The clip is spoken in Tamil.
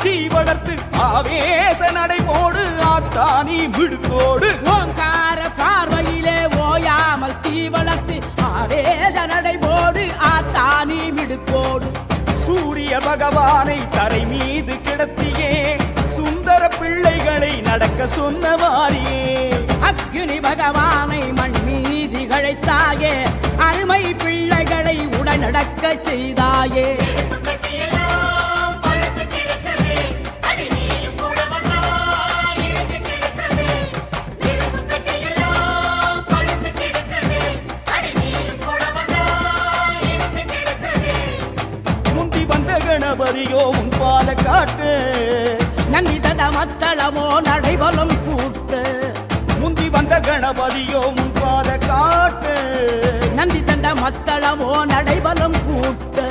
தீ வளர்த்து ஆவேச நடைபோடு ஆத்தானி மிடுக்கோடு ஓங்கார பார்வையிலே ஓயாமல் தீ வளர்த்து ஆவேச நடைபோடு ஆத்தானி மிடுக்கோடு சூரிய பகவானை தரை மீது கிடத்தியே சுந்தர பிள்ளைகளை நடக்க சொன்ன மாறியே அக்னி பகவானை மண் மீது கழைத்தாயே அருமை பிள்ளைகளை உடனடக்க செய்தாயே முந்தி வந்த கணபதியோ உன் பாத காட்டு நந்திதத மத்தளமோ நடைபலம் கூட்டு முந்தி வந்த கணபதியோ உன் பாத காட்டு நந்தி தந்த மத்தளமோ நடைபலம் கூட்டு